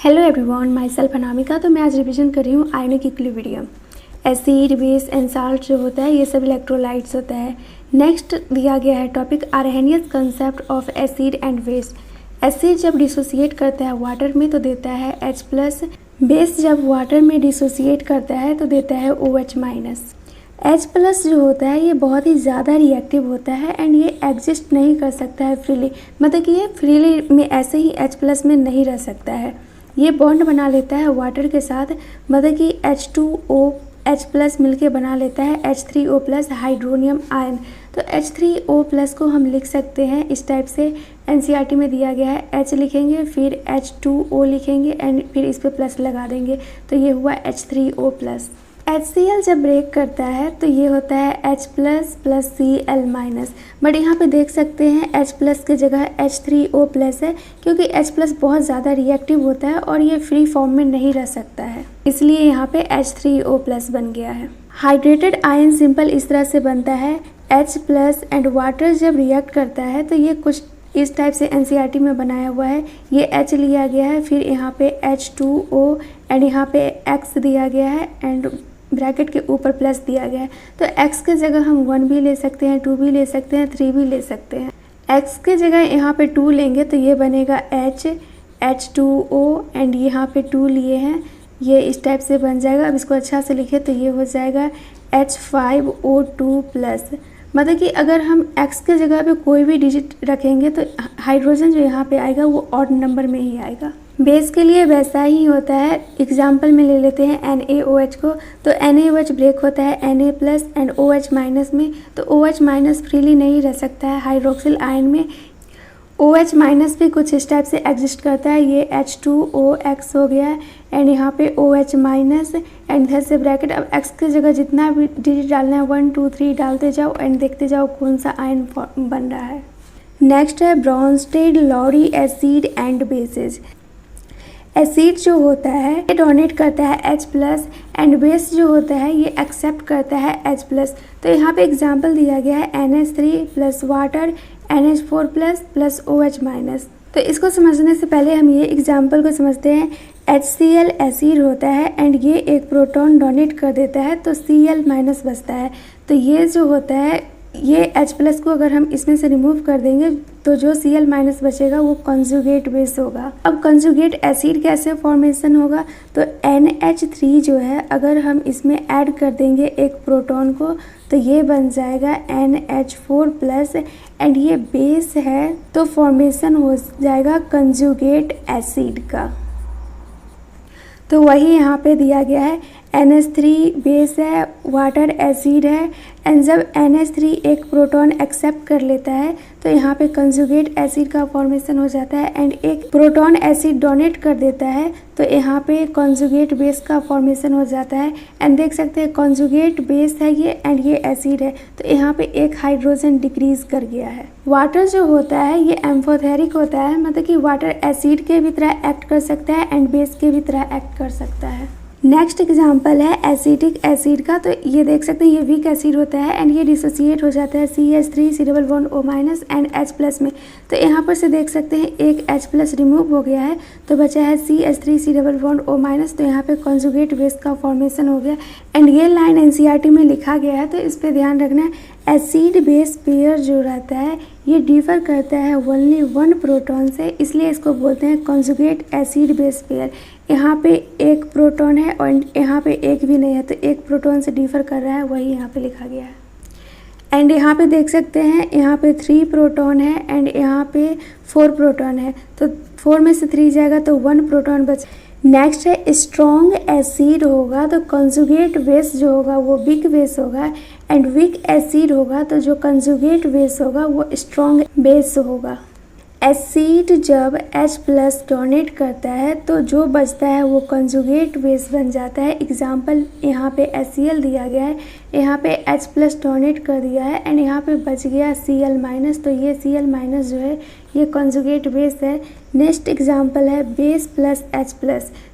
Hello everyone, my self Anamika. तो मैं आज रिवीजन कर रही हूँ ionic equilibrium. Acid, base and salt जो होता है ये सब इलेक्ट्रोलाइट्स होता है। नेक्स्ट दिया गया है topic Arrhenius concept of acid and base. Acid जब डिसोसिएट करता है वाटर में तो देता है H+। बेस जब वाटर में डिसोसिएट करता है तो देता है OH-। H+ जो होता है ये बहुत ही ज़्यादा रिएक्टिव होता है एंड ये एग्जिस्ट नहीं कर सकता है फ्रीली, मतलब कि ये फ्रीली में ऐसे ही H+ में नहीं रह सकता है। ये बॉन्ड बना लेता है वाटर के साथ, मतलब कि H2O H+ मिलके बना लेता है H3O+ हाइड्रोनियम आयन। तो H3O+ को हम लिख सकते हैं इस टाइप से। NCERT में दिया गया है H लिखेंगे, फिर H2O लिखेंगे एंड फिर इस पे प्लस लगा देंगे, तो ये हुआ H3O+। HCl जब ब्रेक करता है तो ये होता है H+ + Cl-। बट यहाँ पे देख सकते हैं H+ की जगह H3O+ है, क्योंकि H+ बहुत ज़्यादा रिएक्टिव होता है और ये फ्री फॉर्म में नहीं रह सकता है, इसलिए यहाँ पे H3O+ बन गया है। हाइड्रेटेड आयन सिंपल इस तरह से बनता है H+ एंड वाटर जब रिएक्ट करता है तो ये कुछ इस टाइप से NCERT में बनाया हुआ है। ये H लिया गया है, फिर यहाँ पे H2O एंड यहाँ पे X दिया गया है एंड ब्रैकेट के ऊपर प्लस दिया गया है। तो X के जगह हम 1 भी ले सकते हैं, 2 भी ले सकते हैं, 3 भी ले सकते हैं। X के जगह यहाँ पे 2 लेंगे तो ये बनेगा H H2O एंड यहाँ पे 2 लिए हैं, ये इस टाइप से बन जाएगा। अब इसको अच्छा से लिखे तो ये हो जाएगा H5O2+। मतलब कि अगर हम X के जगह पे कोई भी डिजिट रखेंगे तो हाइड्रोजन जो यहाँ पे आएगा वो ऑड नंबर में ही आएगा। बेस के लिए वैसा ही होता है। एग्जाम्पल में ले लेते हैं NaOH को, तो NaOH ब्रेक होता है Na+ एंड OH- में, तो OH- फ्रीली नहीं रह सकता है हाइड्रोक्सिल आयन में। OH- भी कुछ इस टाइप से एग्जिस्ट करता है, ये H2OX हो गया है एंड यहाँ पे OH- एंड इधर से ब्रैकेट। अब X की जगह जितना भी डिजिट डालना है 1 2 3 डालते जाओ एंड देखते जाओ कौन सा आयन बन रहा है। नेक्स्ट है Bronsted Lowry acid and bases. Acid जो होता है ये डोनेट करता है H+ एंड बेस जो होता है ये एक्सेप्ट करता है H+। तो यहाँ पे एग्जांपल दिया गया है NH3 + वाटर NH4+ + OH-। तो इसको समझने से पहले हम ये एग्जांपल को समझते हैं। HCl एसिड होता है एंड ये एक प्रोटॉन डोनेट कर देता है तो Cl- बचता है। तो ये जो होता है ये H+ को अगर हम इसमें से रिमूव कर देंगे तो जो Cl- बचेगा वो कंजुगेट बेस होगा। अब कंजुगेट एसिड कैसे फॉर्मेशन होगा, तो NH3 जो है अगर हम इसमें ऐड कर देंगे एक प्रोटॉन को तो ये बन जाएगा NH4+ एंड ये बेस है तो फॉर्मेशन हो जाएगा कंजुगेट एसिड का। तो वही यहाँ पे दिया गया है NH3 बेस है, वाटर एसिड है एंड जब NH3 एक प्रोटॉन एक्सेप्ट कर लेता है तो यहाँ पे कंजुगेट एसिड का फॉर्मेशन हो जाता है एंड एक प्रोटॉन एसिड डोनेट कर देता है तो यहाँ पे कंजुगेट बेस का फॉर्मेशन हो जाता है। एंड देख सकते हैं कंजुगेट बेस है ये एंड ये एसिड है, तो यहाँ पे एक हाइड्रोजन डिक्रीज कर गया है। वाटर जो होता है ये एम्फोथेरिक होता है, मतलब कि वाटर एसिड के भी तरह एक्ट कर सकता है एंड बेस के भी तरह एक्ट कर सकता है। नेक्स्ट एग्जांपल है एसिटिक एसिड का। तो ये देख सकते हैं ये वीक एसिड होता है एंड ये डिसोसिएट हो जाता है CH3 C++ एंड H+ में। तो यहाँ पर से देख सकते हैं एक H+ रिमूव हो गया है तो बचा है CH3 C++। तो यहाँ पे कंजुगेट बेस का फॉर्मेशन हो गया एंड ये लाइन NCERT में लिखा गया है तो इस पर ध्यान रखना है। एसिड बेस पेयर जो रहता है ये डिफर करता है ओनली 1 प्रोटॉन से, इसलिए इसको बोलते हैं कंजुगेट एसिड बेस पेयर। यहाँ पे एक प्रोटॉन है और यहाँ पे एक भी नहीं है, तो एक प्रोटॉन से डिफर कर रहा है, वही यहाँ पे लिखा गया है। एंड यहाँ पे देख सकते हैं यहाँ पे 3 प्रोटॉन है एंड यहाँ पे 4 प्रोटॉन है, तो 4 में से 3 जाएगा तो 1 प्रोटॉन बच। नेक्स्ट है स्ट्रॉन्ग एसिड होगा तो कंजुगेट बेस जो होगा वो वीक बेस होगा एंड वीक एसिड होगा तो जो कंजुगेट बेस होगा वो स्ट्रॉन्ग बेस होगा। एसिड जब H+ डोनेट करता है तो जो बचता है वो कंजुगेट बेस बन जाता है। एग्जाम्पल यहाँ पे HCl दिया गया है, यहाँ पे H+ डोनेट कर दिया है एंड यहाँ पे बच गया Cl-, तो ये Cl- जो है ये कंजुगेट बेस है। नेक्स्ट एग्जाम्पल है बेस प्लस H+।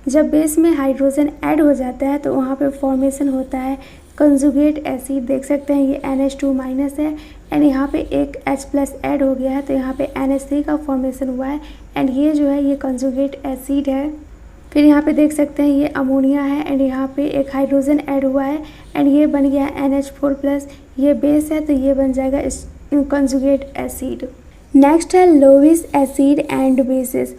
जब बेस में हाइड्रोजन ऐड हो जाता है तो वहाँ पे फॉर्मेशन होता है कंजुगेट एसिड। देख सकते हैं ये NH2- है एंड यहाँ पे एक H+ ऐड हो गया है तो यहाँ पे NH3 का फॉर्मेशन हुआ है एंड ये जो है ये कंजुगेट एसिड है। फिर यहाँ पे देख सकते हैं ये अमोनिया है एंड यहाँ पे एक हाइड्रोजन ऐड हुआ है एंड ये बन गया NH4+। ये बेस है तो ये बन जाएगा कंजुगेट एसिड। नेक्स्ट है लोविस एसिड एंड बेसिस।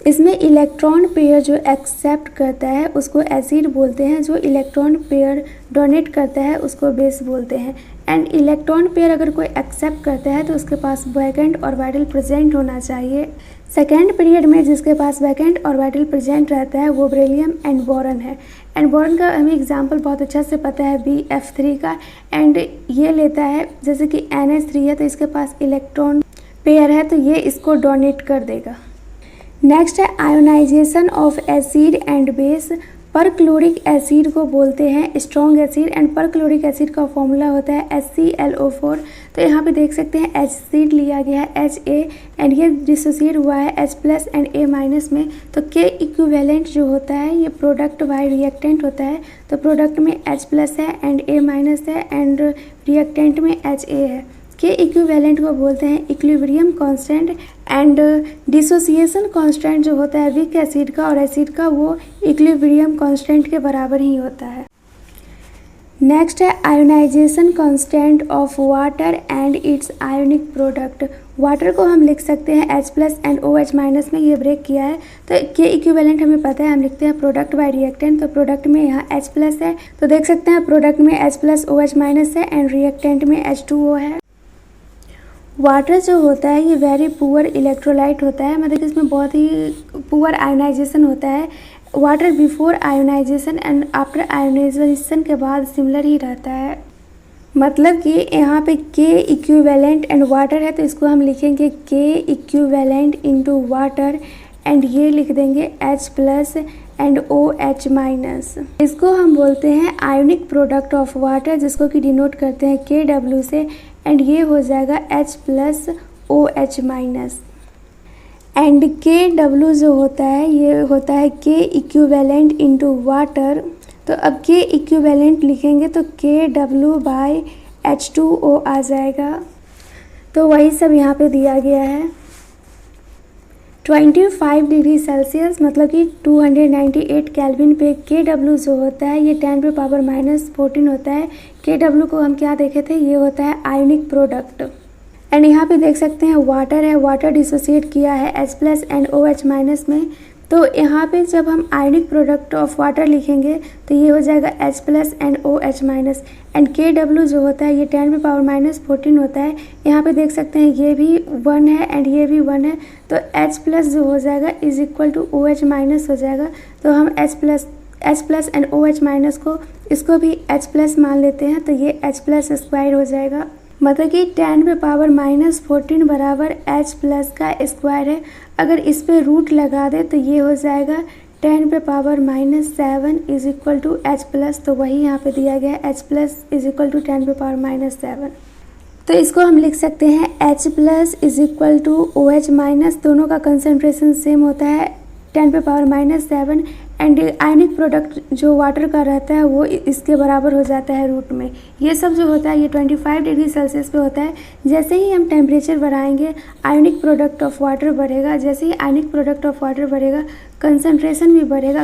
इसमें इलेक्ट्रॉन पेयर जो एक्सेप्ट करता है उसको एसिड बोलते हैं, जो इलेक्ट्रॉन पेयर डोनेट करता है उसको बेस बोलते हैं। एंड इलेक्ट्रॉन पेयर अगर कोई एक्सेप्ट करता है तो उसके पास वैकेंट ऑर्बिटल प्रेजेंट होना चाहिए। सेकेंड पीरियड में जिसके पास वैकेंट ऑर्बिटल प्रेजेंट रहता है वो बेरिलियम एंड बोरॉन है। एंड बोरॉन का हमें एग्जांपल बहुत अच्छा से पता है BF3 का। एंड ये लेता है जैसे कि NH3 है तो इसके पास इलेक्ट्रॉन पेयर है तो ये इसको डोनेट कर देगा। नेक्स्ट है ionization of acid and base. Perchloric acid को बोलते हैं strong acid and perchloric acid का फॉर्मूला होता है HClO4। तो यहाँ पे देख सकते हैं एसिड लिया गया है HA एंड ये डिसोसिएट हुआ है H+ एंड A- में। तो K इक्विवेलेंट जो होता है ये प्रोडक्ट बाय रिएक्टेंट होता है। तो प्रोडक्ट में H+ है एंड A- है एंड रिएक्टेंट में HA है। के इक्विवेलेंट को बोलते हैं equilibrium constant and dissociation constant जो होता है वीक एसिड का और एसिड का वो इक्विलिब्रियम कांस्टेंट के बराबर ही होता है। नेक्स्ट है ionization constant of water and its ionic product. Water को हम लिख सकते हैं H+ एंड OH- में, ये ब्रेक किया है तो के इक्विवेलेंट हमें पता है, हम लिखते हैं प्रोडक्ट बाय रिएक्टेंट। तो प्रोडक्ट में यहाँ H+ है तो देख सकते हैं प्रोडक्ट में H+ OH- है एंड रिएक्टेंट में H2O है। वाटर जो होता है ये वेरी पुअर इलेक्ट्रोलाइट होता है, मतलब कि इसमें बहुत ही पुअर आयोनाइजेशन होता है। Water before ionization and after ionization के बाद सिमिलर ही रहता है। मतलब कि यहाँ पे के इक्विवेलेंट एंड वाटर है तो इसको हम लिखेंगे के इक्विवेलेंट इनटू वाटर एंड ये लिख देंगे H+ एंड OH-। इसको हम बोलते हैं आयोनिक प्रोडक्ट ऑफ वाटर जिसको कि डिनोट करते हैं KW से एंड ये हो जाएगा H+ OH-। एंड KW जो होता है ये होता है के इक्विवेलेंट इनटू वाटर। तो अब के इक्विवेलेंट लिखेंगे तो KW/H2O आ जाएगा। तो वही सब यहाँ पे दिया गया है। 25 डिग्री सेल्सियस मतलब कि 298 केल्विन पे KW जो होता है ये 10⁻⁻14 होता है। KW को हम क्या देखे थे, ये होता है आयोनिक प्रोडक्ट। एंड यहाँ पे देख सकते हैं वाटर है, वाटर डिसोसिएट किया है H+ एंड OH- में। तो यहाँ पे जब हम आयोनिक प्रोडक्ट ऑफ वाटर लिखेंगे तो ये हो जाएगा H+ and OH- and KW जो होता है ये 10⁻⁻14 होता है। यहाँ पे देख सकते हैं ये भी 1 है एंड ये भी 1 है तो H+ जो हो जाएगा इज इक्वल टू OH- हो जाएगा। तो हम H+ एंड OH- को इसको भी H+ मान लेते हैं तो ये H+² हो जाएगा। मतलब कि 10⁻⁻14 बराबर H+ का स्क्वायर है। अगर इस पे रूट लगा दे तो ये हो जाएगा 10⁻⁻7 इज इक्वल टू H+। तो वही यहाँ पे दिया गया है H+ इज इक्वल टू 10⁻⁻7। तो इसको हम लिख सकते हैं H+ is equal to OH-, दोनों का कंसनट्रेशन सेम होता है 10⁻⁻7 एंड आयनिक प्रोडक्ट जो वाटर का रहता है वो इसके बराबर हो जाता है रूट में। ये सब जो होता है ये 25 डिग्री सेल्सियस पे होता है। जैसे ही हम टेम्परेचर बढ़ाएंगे आयनिक प्रोडक्ट ऑफ वाटर बढ़ेगा, जैसे ही आयनिक प्रोडक्ट ऑफ वाटर बढ़ेगा कंसनट्रेशन भी बढ़ेगा।